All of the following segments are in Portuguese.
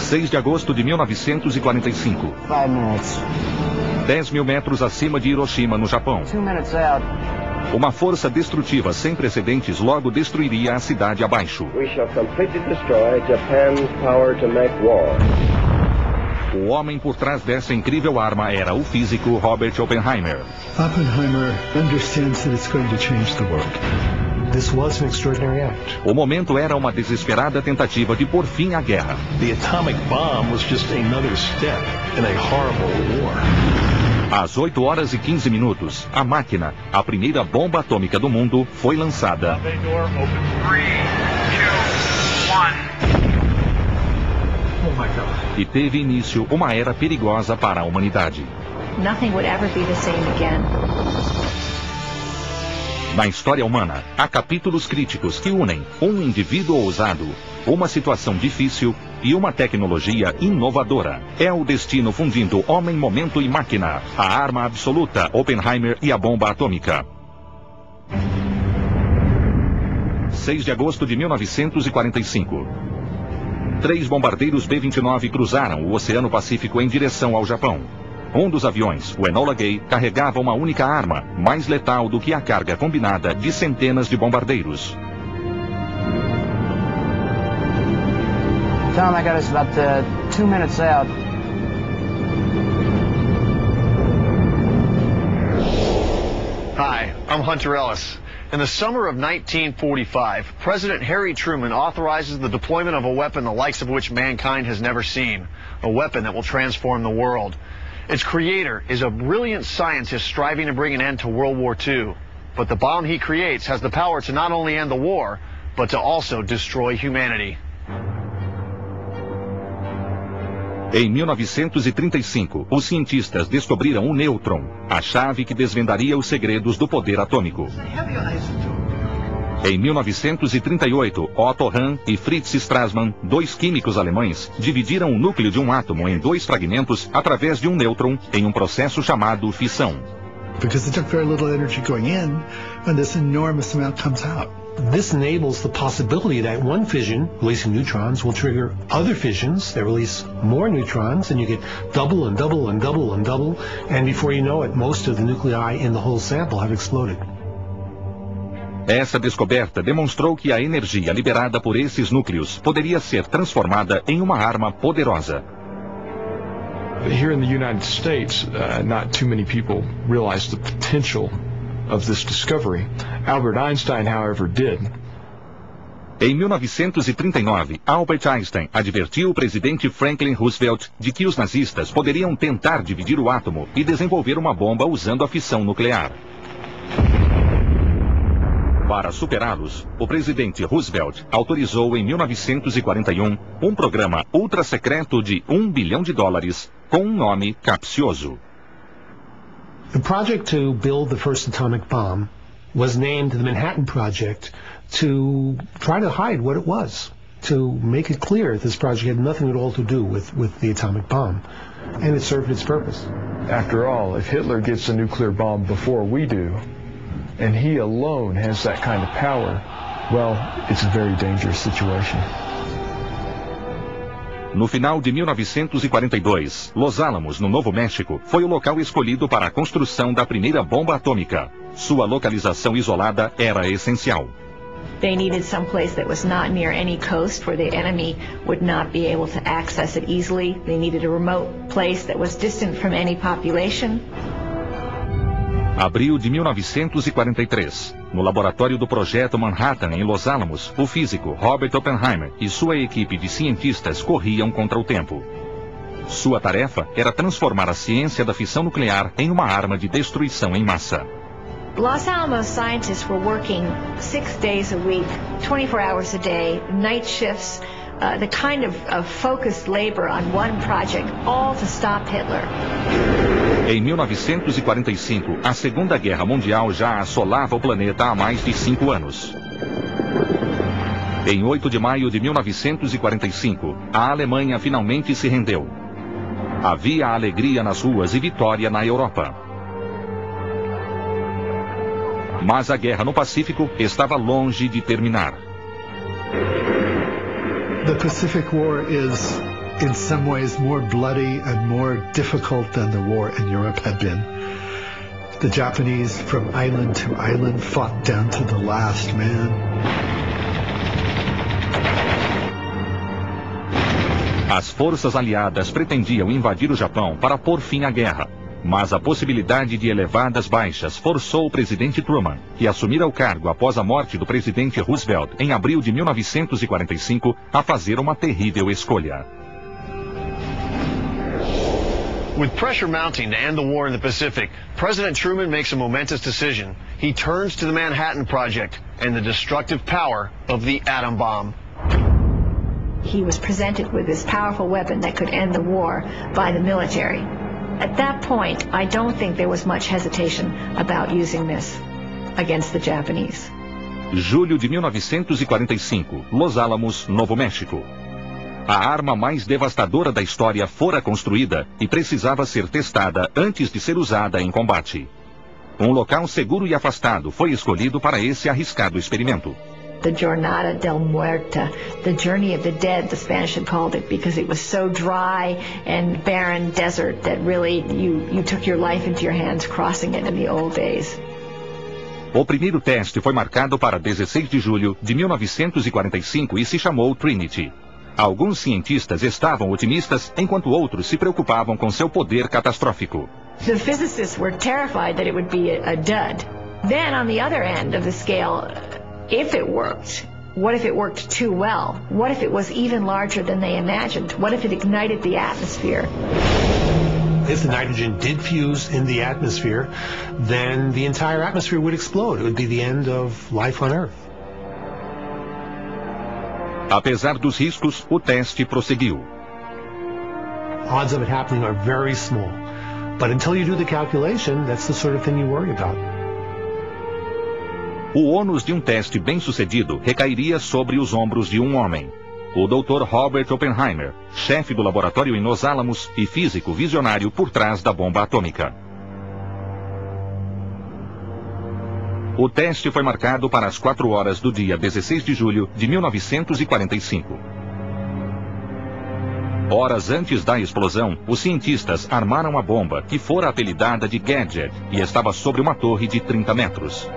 6 de agosto de 1945. 5 minutes. 10 mil metros acima de Hiroshima, no Japão. 2 minutes out. Uma força destrutiva sem precedentes logo destruiria a cidade abaixo. We shall completely destroy Japan's power to make war. O homem por trás dessa incrível arma era o físico Robert Oppenheimer. Oppenheimer understands that it's going to change the world. This was an extraordinary act. O momento era uma desesperada tentativa de pôr fim à guerra. The atomic bomb was just another step in a horrible war. Às 8 horas e 15 minutos, a máquina, a primeira bomba atômica do mundo, foi lançada. E teve início uma era perigosa para a humanidade. Nothing would ever be the same again. Na história humana, há capítulos críticos que unem um indivíduo ousado, uma situação difícil e uma tecnologia inovadora. É o destino fundindo homem, momento e máquina, a arma absoluta, Oppenheimer e a bomba atômica. 6 de agosto de 1945. 3 bombardeiros B-29 cruzaram o Oceano Pacífico em direção ao Japão. Um dos aviões, o Enola Gay, carregava uma única arma, mais letal do que a carga combinada de centenas de bombardeiros. Tom, I got us about 2 minutes out. Hi, I'm Hunter Ellis. In the summer of 1945, President Harry Truman authorizes the deployment of a weapon the likes of which mankind has never seen, a weapon that will transform the world. Its creator is a brilliant scientist striving to bring an end to World War II. But the bomb he creates has the power to not only end the war, but to also destroy humanity. Em 1935, os cientistas descobriram o nêutron, a chave que desvendaria os segredos do poder atômico. Em 1938, Otto Hahn e Fritz Strassmann, 2 químicos alemães, dividiram o núcleo de um átomo em 2 fragmentos através de um nêutron em um processo chamado fissão. Because it took very little energy going in, and this enormous amount comes out. This enables the possibility that one fission, releasing neutrons, will trigger other fissions that release more neutrons, and you get double and double and double and double, and before you know it, most of the nuclei in the whole sample have exploded. Essa descoberta demonstrou que a energia liberada por esses núcleos poderia ser transformada em uma arma poderosa. Here in the United States, not too many people realize the potential of this discovery. Albert Einstein, however, did. Em 1939, Albert Einstein advertiu o presidente Franklin Roosevelt de que os nazistas poderiam tentar dividir o átomo e desenvolver uma bomba usando a fissão nuclear. Para superá-los, o presidente Roosevelt autorizou em 1941 um programa ultra-secreto de $1 bilhão com um nome capcioso. The project to build the first atomic bomb was named the Manhattan Project to try to hide what it was, to make it clear this project had nothing at all to do with the atomic bomb, and it served its purpose. After all, if Hitler gets a nuclear bomb before we do, and he alone has that kind of power, well, it's a very dangerous situation. No final de 1942, Los Alamos, no Novo México, foi o local escolhido para a construção da primeira bomba atômica. Sua localização isolada era essencial. They needed some place that was not near any coast where the enemy would not be able to access it easily. They needed a remote place that was distant from any population. Abril de 1943. No laboratório do Projeto Manhattan, em Los Alamos, o físico Robert Oppenheimer e sua equipe de cientistas corriam contra o tempo. Sua tarefa era transformar a ciência da fissão nuclear em uma arma de destruição em massa. Los Alamos scientists were working 6 days a week, 24 hours a day, night shifts, the kind of focused labor on one project, all to stop Hitler. Em 1945, a Segunda Guerra Mundial já assolava o planeta há mais de 5 anos. Em 8 de maio de 1945, a Alemanha finalmente se rendeu. Havia alegria nas ruas e vitória na Europa. Mas a guerra no Pacífico estava longe de terminar. The Pacific War is in some ways more bloody and more difficult than the war in Europe had been. The Japanese, from island to island, fought down to the last man. As forças aliadas pretendiam invadir o Japão para pôr fim à guerra, mas a possibilidade de elevadas baixas forçou o presidente Truman, que assumira o cargo após a morte do presidente Roosevelt em abril de 1945, a fazer uma terrível escolha. With pressure mounting to end the war in the Pacific, President Truman makes a momentous decision. He turns to the Manhattan Project and the destructive power of the atom bomb. He was presented with this powerful weapon that could end the war by the military. At that point, I don't think there was much hesitation about using this against the Japanese. Julho de 1945, Los Alamos, Novo México. A arma mais devastadora da história fora construída e precisava ser testada antes de ser usada em combate. Um local seguro e afastado foi escolhido para esse arriscado experimento. The Jornada del Muerta, the Journey of the Dead, the Spanish had called it, because it was so dry and barren desert that really you took your life into your hands crossing it in the old days. O primeiro teste foi marcado para 16 de julho de 1945 e se chamou Trinity. Alguns cientistas estavam otimistas, enquanto outros se preocupavam com seu poder catastrófico. The physicists were terrified that it would be a dud. Then on the other end of the scale, if it worked, what if it worked too well? What if it was even larger than they imagined? What if it ignited the atmosphere? If the nitrogen did fuse in the atmosphere, then the entire atmosphere would explode. It would be the end of life on Earth. Apesar dos riscos, o teste prosseguiu. Odds of it happening are very small. But until you do the calculation, that's the sort of thing you worry about. O ônus de um teste bem-sucedido recairia sobre os ombros de um homem. O Dr. Robert Oppenheimer, chefe do laboratório em Los Alamos e físico visionário por trás da bomba atômica. O teste foi marcado para as 4 horas do dia 16 de julho de 1945. Horas antes da explosão, os cientistas armaram a bomba, que fora apelidada de Gadget, e estava sobre uma torre de 30 metros.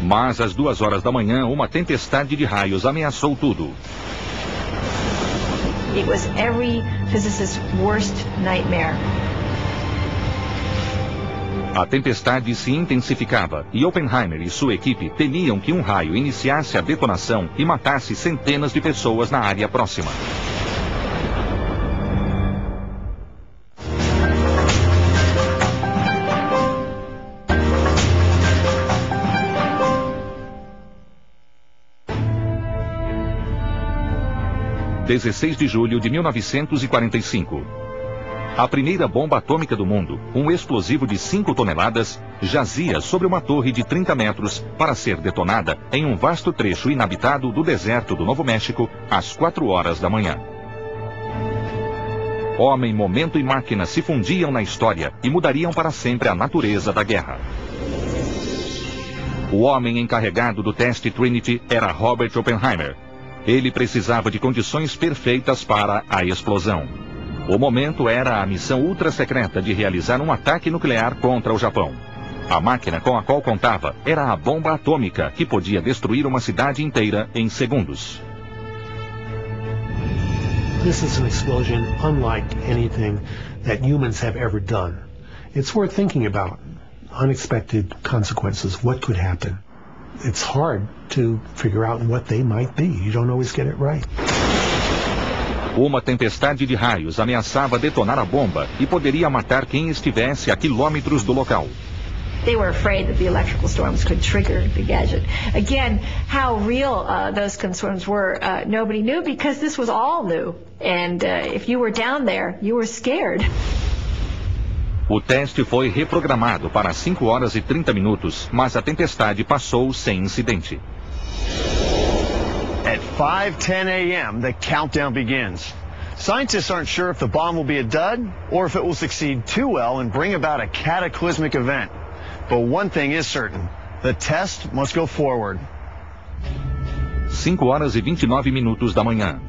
Mas às 2 horas da manhã, uma tempestade de raios ameaçou tudo. It was every physicist's worst nightmare. A tempestade se intensificava e Oppenheimer e sua equipe temiam que um raio iniciasse a detonação e matasse centenas de pessoas na área próxima. – 16 de julho de 1945. A primeira bomba atômica do mundo, um explosivo de 5 toneladas, jazia sobre uma torre de 30 metros para ser detonada em um vasto trecho inabitado do deserto do Novo México às 4 horas da manhã. Homem, momento e máquina se fundiam na história e mudariam para sempre a natureza da guerra. O homem encarregado do teste Trinity era Robert Oppenheimer. Ele precisava de condições perfeitas para a explosão. O momento era a missão ultra-secreta de realizar um ataque nuclear contra o Japão. A máquina com a qual contava era a bomba atômica, que podia destruir uma cidade inteira em segundos. This is an explosion unlike anything that humans have ever done. It's worth thinking about. Unexpected consequences. What could happen? It's hard to figure out what they might be. You don't always get it right. Uma tempestade de raios ameaçava detonar a bomba e poderia matar quem estivesse a quilômetros do local. They were afraid that the electrical storms could trigger the gadget. Again, how real those concerns were, nobody knew, because this was all new. And if you were down there, you were scared. O teste foi reprogramado para 5 horas e 30 minutos, mas a tempestade passou sem incidente. At 5:10 a.m., the countdown begins. Scientists aren't sure if the bomb will be a dud or if it will succeed too well and bring about a cataclysmic event. But one thing is certain, the test must go forward. 5 horas e 29 minutos da manhã.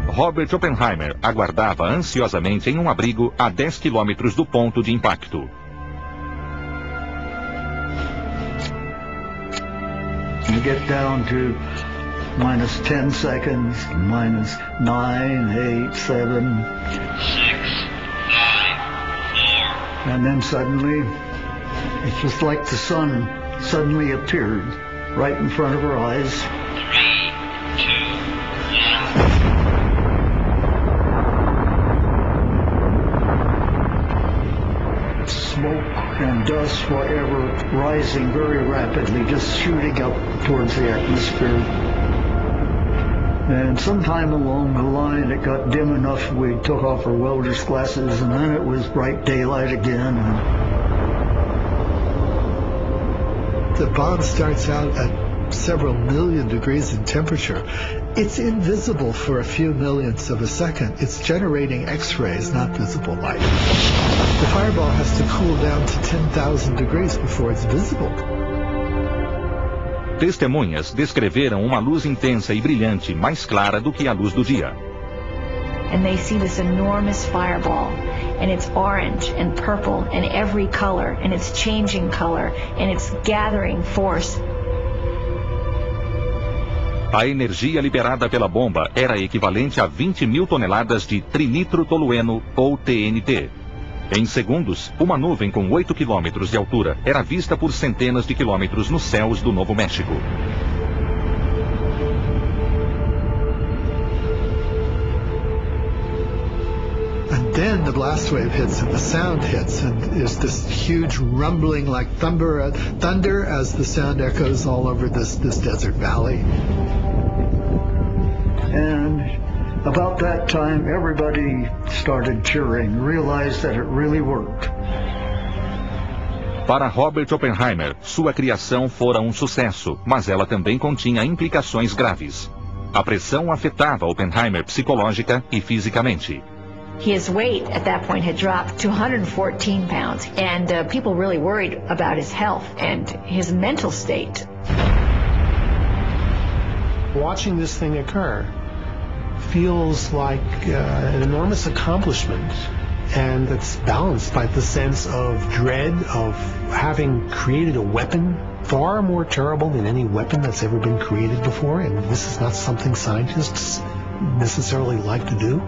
Robert Oppenheimer aguardava ansiosamente em um abrigo a 10 quilômetros do ponto de impacto. You get down to minus 10 seconds, minus 9, 8, 7, 6, 5, 4. And then suddenly, it's just like the sun suddenly appeared right in front of our eyes. 3, 2, 1. Smoke and dust, whatever, rising very rapidly, just shooting up towards the atmosphere. And sometime along the line, it got dim enough we took off our welder's glasses, and then it was bright daylight again. The bomb starts out at several million degrees in temperature. It's invisible for a few millionths of a second. It's generating X-rays, not visible light. The fireball has to cool down to 10,000 degrees before it's visible. Testemunhas descreveram uma luz intensa e brilhante, mais clara do que a luz do dia. And they see this enormous fireball, and it's orange and purple and every color, and it's changing color, and it's gathering force. A energia liberada pela bomba era equivalente a 20 mil toneladas de trinitrotolueno, ou TNT. Em segundos, uma nuvem com 8 quilômetros de altura era vista por centenas de quilômetros nos céus do Novo México. And then the blast wave hits and the sound hits, and there's this huge rumbling like thunder as the sound echoes all over this desert valley. And about that time, everybody started cheering, realized that it really worked. Para Robert Oppenheimer, sua criação fora um sucesso, mas ela também continha implicações graves. A pressão afetava Oppenheimer psicológica e fisicamente. His weight at that point had dropped to 114 pounds, and people really worried about his health and his mental state. Watching this thing occur feels like an enormous accomplishment, and it's balanced by the sense of dread of having created a weapon far more terrible than any weapon that's ever been created before, and this is not something scientists necessarily like to do.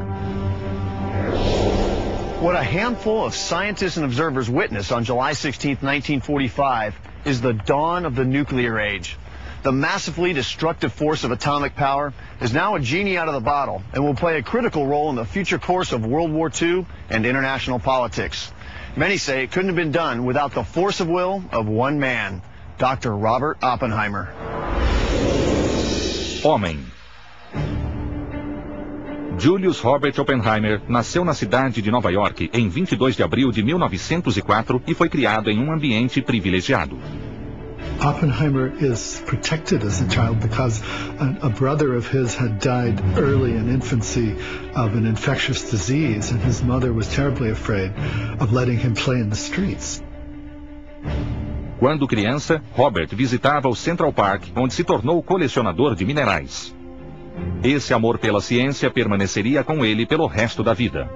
What a handful of scientists and observers witnessed on July 16, 1945 is the dawn of the nuclear age. The massively destructive force of atomic power is now a genie out of the bottle and will play a critical role in the future course of World War II and international politics. Many say it couldn't have been done without the force of will of one man, Dr. Robert Oppenheimer. Homem. Julius Robert Oppenheimer nasceu na cidade de Nova York em 22 de abril de 1904 e foi criado em um ambiente privilegiado. Oppenheimer is protected as a child because a brother of his had died early in infancy of an infectious disease, and his mother was terribly afraid of letting him play in the streets. Quando criança, Robert visitava o Central Park, onde se tornou colecionador de minerais. Esse amor pela ciência permaneceria com ele pelo resto da vida.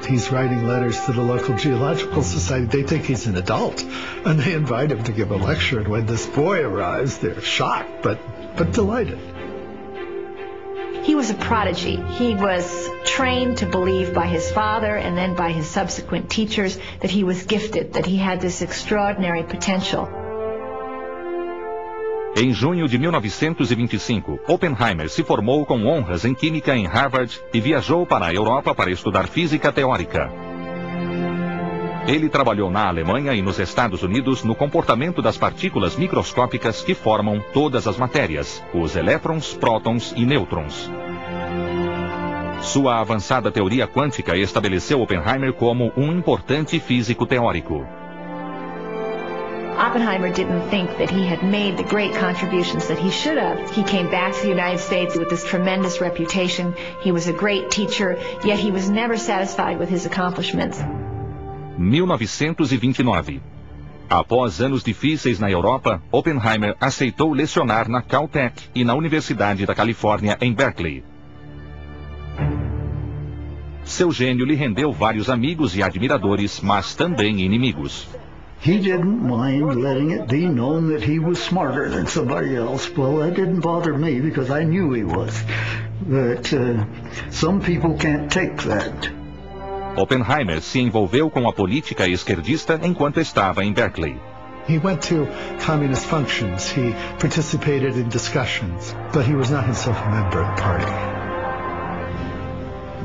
He's writing letters to the local geological society. They think he's an adult, and they invite him to give a lecture. And when this boy arrives, they're shocked, but delighted. He was a prodigy. He was trained to believe by his father and then by his subsequent teachers that he was gifted, that he had this extraordinary potential. Em junho de 1925, Oppenheimer se formou com honras em química em Harvard e viajou para a Europa para estudar física teórica. Ele trabalhou na Alemanha e nos Estados Unidos no comportamento das partículas microscópicas que formam todas as matérias, os elétrons, prótons e nêutrons. Sua avançada teoria quântica estabeleceu Oppenheimer como um importante físico teórico. Oppenheimer didn't think that he had made the great contributions that he should have. He came back to the United States with this tremendous reputation. He was a great teacher, yet he was never satisfied with his accomplishments. 1929. Após anos difíceis na Europa, Oppenheimer aceitou lecionar na Caltech e na Universidade da Califórnia em Berkeley. Seu gênio lhe rendeu vários amigos e admiradores, mas também inimigos. He didn't mind letting it be known that he was smarter than somebody else. Well, that didn't bother me because I knew he was. But some people can't take that. Oppenheimer se envolveu com a política esquerdista enquanto estava em Berkeley. He went to communist functions. He participated in discussions, but he was not himself a member of the party.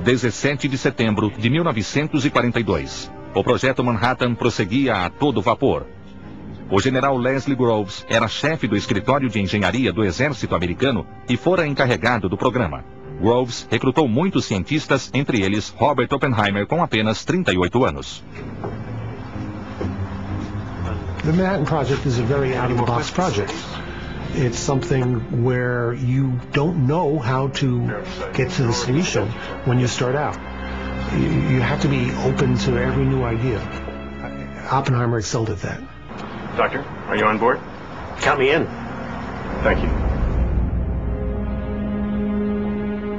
17 de setembro de 1942. O projeto Manhattan prosseguia a todo vapor. O general Leslie Groves era chefe do escritório de engenharia do exército americano e fora encarregado do programa. Groves recrutou muitos cientistas, entre eles Robert Oppenheimer, com apenas 38 anos. The Manhattan Project is a very out-of-the-box project. It's something where you don't know how to get to the solution when you start out. You have to be open to every new idea. Oppenheimer excelled at that. Doctor, are you on board? Count me in. Thank you.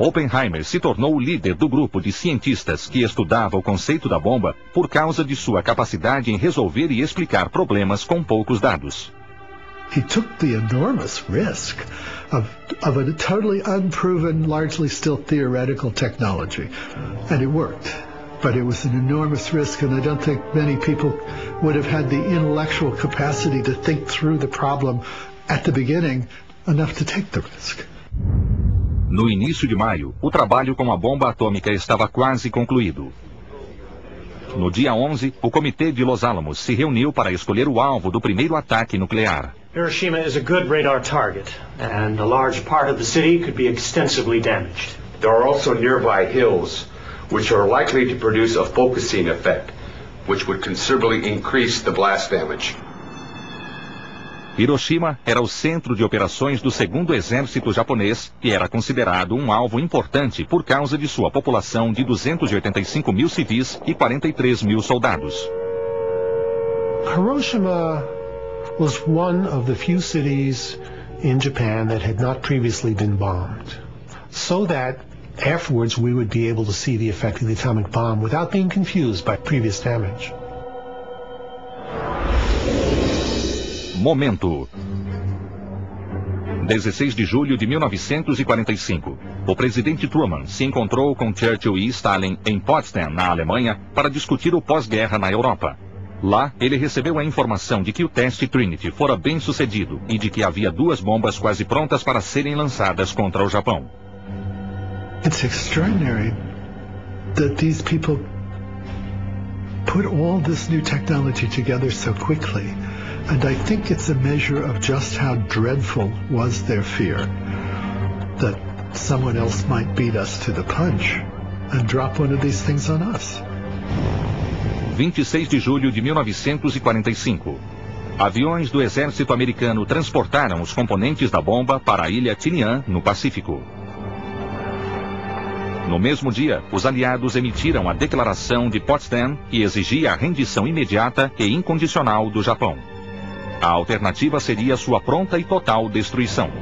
Oppenheimer se tornou o líder do grupo de cientistas que estudava o conceito da bomba por causa de sua capacidade em resolver e explicar problemas com poucos dados. He took the enormous risk of a totally unproven, largely still theoretical technology, and it worked. But it was an enormous risk, and I don't think many people would have had the intellectual capacity to think through the problem at the beginning enough to take the risk. No início de maio, o trabalho com a bomba atômica estava quase concluído. No dia 11, o Comitê de Los Alamos se reuniu para escolher o alvo do primeiro ataque nuclear. Hiroshima is a good radar target, and a large part of the city could be extensively damaged. There are also nearby hills, which are likely to produce a focusing effect, which would considerably increase the blast damage. Hiroshima era o centro de operações do segundo exército japonês e era considerado um alvo importante por causa de sua população de 285 mil civis e 43 mil soldados. Hiroshima was one of the few cities in Japan that had not previously been bombed, so that afterwards we would be able to see the effect of the atomic bomb without being confused by previous damage. Momento. 16 de julho de 1945. O presidente Truman se encontrou com Churchill e Stalin em Potsdam, na Alemanha, para discutir o pós-guerra na Europa. Lá, ele recebeu a informação de que o teste Trinity fora bem sucedido e de que havia 2 bombas quase prontas para serem lançadas contra o Japão. It's extraordinary that these people put all this new technology together so quickly. And I think it's a measure of just how dreadful was their fear that someone else might beat us to the punch and drop one of these things on us. 26 de julho de 1945. Aviões do exército americano transportaram os componentes da bomba para a ilha Tinian, no Pacífico. No mesmo dia, os aliados emitiram a Declaração de Potsdam, que exigia a rendição imediata e incondicional do Japão. A alternativa seria sua pronta e total destruição. –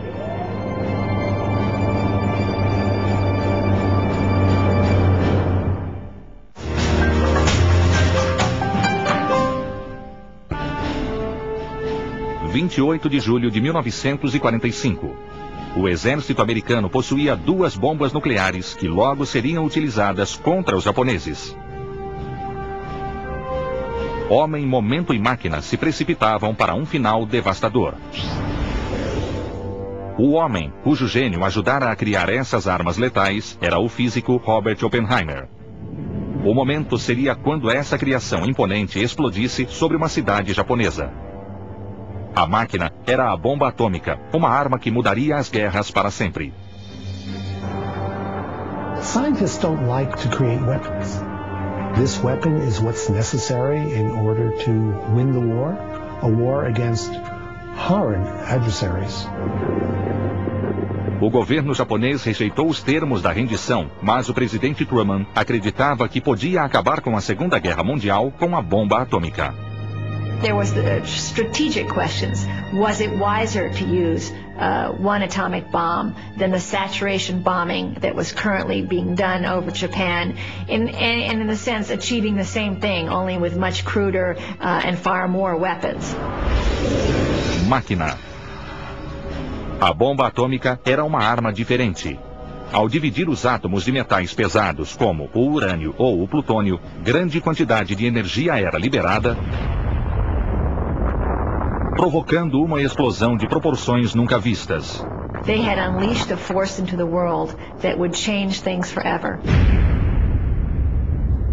28 de julho de 1945. O exército americano possuía 2 bombas nucleares que logo seriam utilizadas contra os japoneses. Homem, momento e máquina se precipitavam para um final devastador. O homem, cujo gênio ajudara a criar essas armas letais, era o físico Robert Oppenheimer. O momento seria quando essa criação imponente explodisse sobre uma cidade japonesa. A máquina era a bomba atômica, uma arma que mudaria as guerras para sempre. Scientists don't like to create weapons. This weapon is what's necessary in order to win the war, a war against hard adversaries. O governo japonês rejeitou os termos da rendição, mas o presidente Truman acreditava que podia acabar com a Segunda Guerra Mundial com a bomba atômica. There was the strategic questions. Was it wiser to use one atomic bomb than the saturation bombing that was currently being done over Japan, and in a sense achieving the same thing, only with much cruder and far more weapons? Máquina. A bomba atômica era uma arma diferente. Ao dividir os átomos de metais pesados, como o urânio ou o plutônio, grande quantidade de energia era liberada, provocando uma explosão de proporções nunca vistas. They had unleashed a force into the world that would change things forever.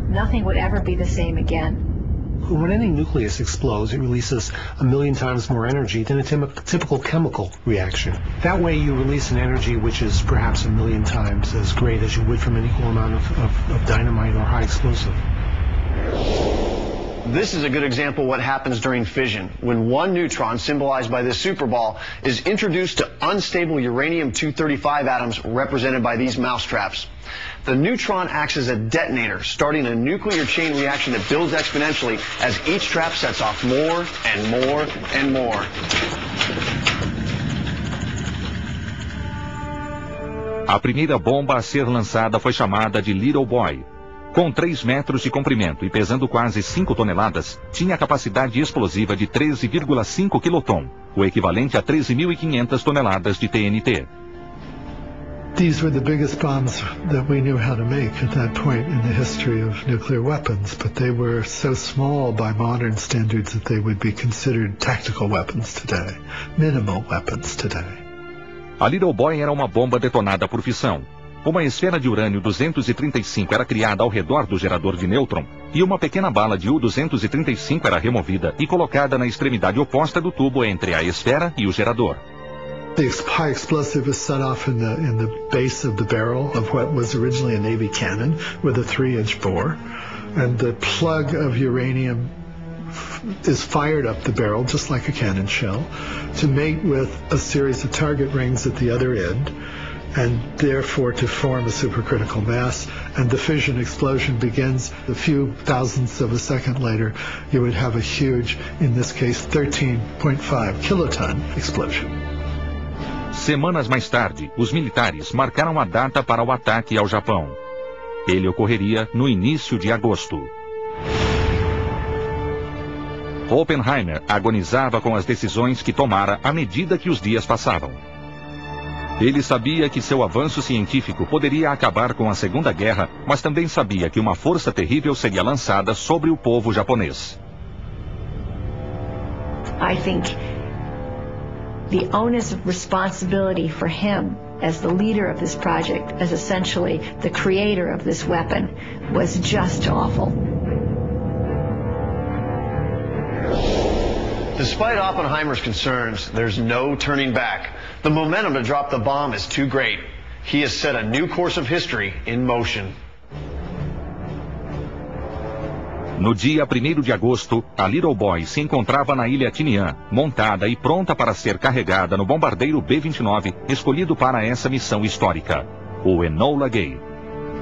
Nothing would ever be the same again. When any nucleus explodes, it releases 1,000,000 times more energy than a typical chemical reaction. That way you release an energy which is perhaps 1,000,000 times as great as you would from an equal amount of dynamite or high explosive. This is a good example of what happens during fission, when one neutron, symbolized by this superball, is introduced to unstable uranium-235 atoms represented by these mousetraps. The neutron acts as a detonator, starting a nuclear chain reaction that builds exponentially as each trap sets off more and more and more. A primeira bomba a ser lançada foi chamada de Little Boy. Com 3 metros de comprimento e pesando quase 5 toneladas, tinha capacidade explosiva de 13,5 quiloton, o equivalente a 13.500 toneladas de TNT. These were the biggest bombs that we knew how to make at that point in the history of nuclear weapons, but they were so small by modern standards that they would be considered tactical weapons today, minimal weapons today. A Little Boy era uma bomba detonada por fissão. Uma esfera de urânio 235 era criada ao redor do gerador de nêutron e uma pequena bala de U-235 era removida e colocada na extremidade oposta do tubo entre a esfera e o gerador. The high explosive was set off in the base of the barrel of what was originally a Navy cannon with a 3-inch bore, and the plug of uranium is fired up the barrel just like a cannon shell to mate with a series of target rings at the other end, and therefore to form a supercritical mass, and the fission explosion begins a few thousandths of a second later. You would have a huge, in this case 13.5 kiloton explosion. Semanas mais tarde, os militares marcaram a data para o ataque ao Japão. Ele ocorreria no início de agosto. Oppenheimer agonizava com as decisões que tomara à medida que os dias passavam. Ele sabia que seu avanço científico poderia acabar com a Segunda Guerra, mas também sabia que uma força terrível seria lançada sobre o povo japonês. I think the onus of responsibility for him as the leader of this project, as essentially the creator of this weapon, was just awful. Despite Oppenheimer's concerns, there's no turning back. The momentum to drop the bomb is too great. He has set a new course of history in motion. No dia 1º de agosto, a Little Boy se encontrava na ilha Tinian, montada e pronta para ser carregada no bombardeiro B-29, escolhido para essa missão histórica, o Enola Gay.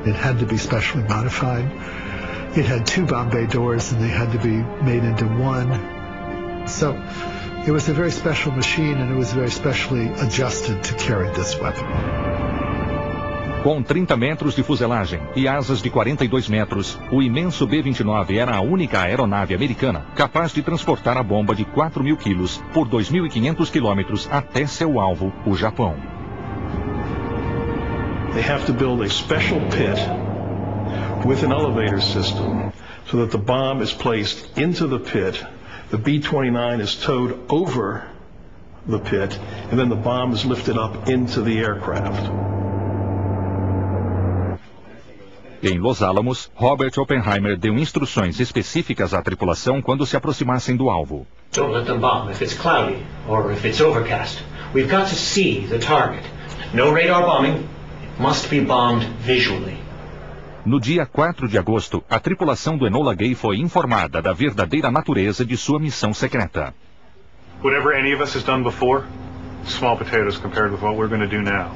It had to be specially modified. It had 2 bomb bay doors and they had to be made into one. So it was a very special machine and it was very specially adjusted to carry this weapon. Com 30 metros de fuselagem e asas de 42 metros, o imenso B-29 era a única aeronave americana capaz de transportar a bomba de 4.000 quilos por 2.500 quilômetros até seu alvo, o Japão. They have to build a special pit with an elevator system so that the bomb is placed into the pit. The B-29 is towed over the pit, and then the bomb is lifted up into the aircraft. Em Los Alamos, Robert Oppenheimer deu instruções específicas à tripulação quando se aproximassem do alvo. Don't let them bomb if it's cloudy or if it's overcast. We've got to see the target. No radar bombing. It must be bombed visually. No dia 4 de agosto, a tripulação do Enola Gay foi informada da verdadeira natureza de sua missão secreta. Whatever any of us has done before, small potatoes compared with what we're going to do now.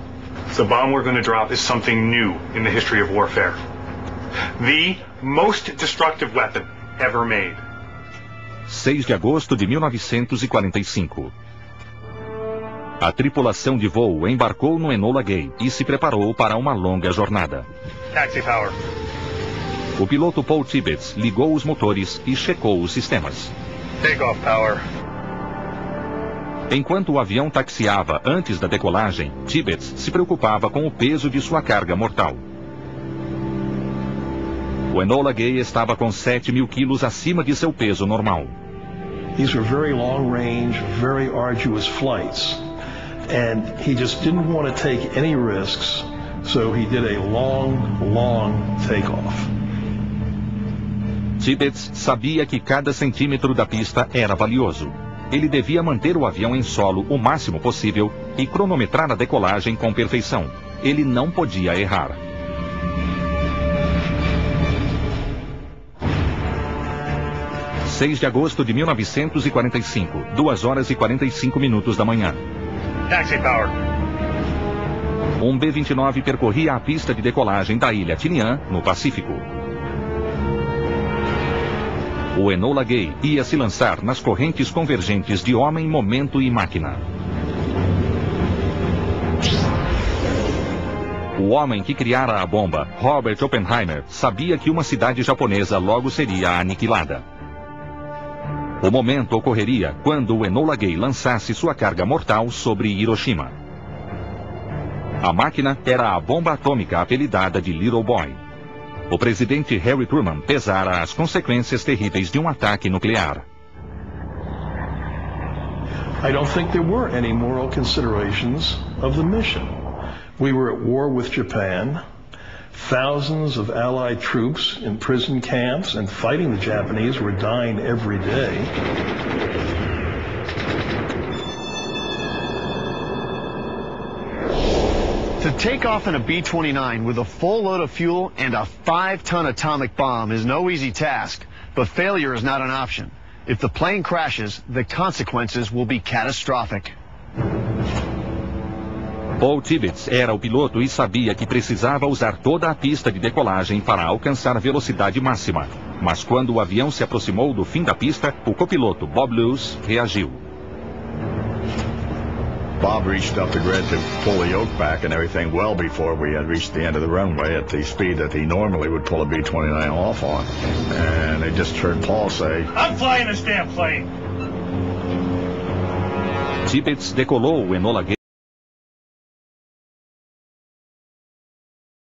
The bomb we're going to drop is something new in the history of warfare. The most destructive weapon ever made. 6 de agosto de 1945. A tripulação de voo embarcou no Enola Gay e se preparou para uma longa jornada. Taxi power. O piloto Paul Tibbets ligou os motores e checou os sistemas. Takeoff power. Enquanto o avião taxiava antes da decolagem, Tibbets se preocupava com o peso de sua carga mortal. O Enola Gay estava com 7.000 quilos acima de seu peso normal. These were very long-range, very arduous flights, and he just didn't want to take any risks, so he did a long takeoff. Tibbets sabia que cada centímetro da pista era valioso. Ele devia manter o avião em solo o máximo possível e cronometrar a decolagem com perfeição. Ele não podia errar. – 6 de agosto de 1945, 2h45 da manhã. Taxi power. Um B-29 percorria a pista de decolagem da ilha Tinian, no Pacífico. O Enola Gay ia se lançar nas correntes convergentes de homem, momento e máquina. O homem que criara a bomba, Robert Oppenheimer, sabia que uma cidade japonesa logo seria aniquilada. O momento ocorreria quando o Enola Gay lançasse sua carga mortal sobre Hiroshima. A máquina era a bomba atômica apelidada de Little Boy. O presidente Harry Truman pesara as consequências terríveis de um ataque nuclear. I don't think there were any moral considerations of the mission. We were at war with Japan. Thousands of Allied troops in prison camps and fighting the Japanese were dying every day. To take off in a B-29 with a full load of fuel and a 5-ton atomic bomb is no easy task, but failure is not an option. If the plane crashes, the consequences will be catastrophic. Paul Tibbets era o piloto e sabia que precisava usar toda a pista de decolagem para alcançar velocidade máxima. Mas quando o avião se aproximou do fim da pista, o copiloto Bob Lewis reagiu. Bob reached up the grid to pull the yoke back and everything well before we had reached the end of the runway at the speed that he normally would pull a B-29 off on. And they just heard Paul say, I'm flying this damn plane. Tibbets decolou o Enola Gay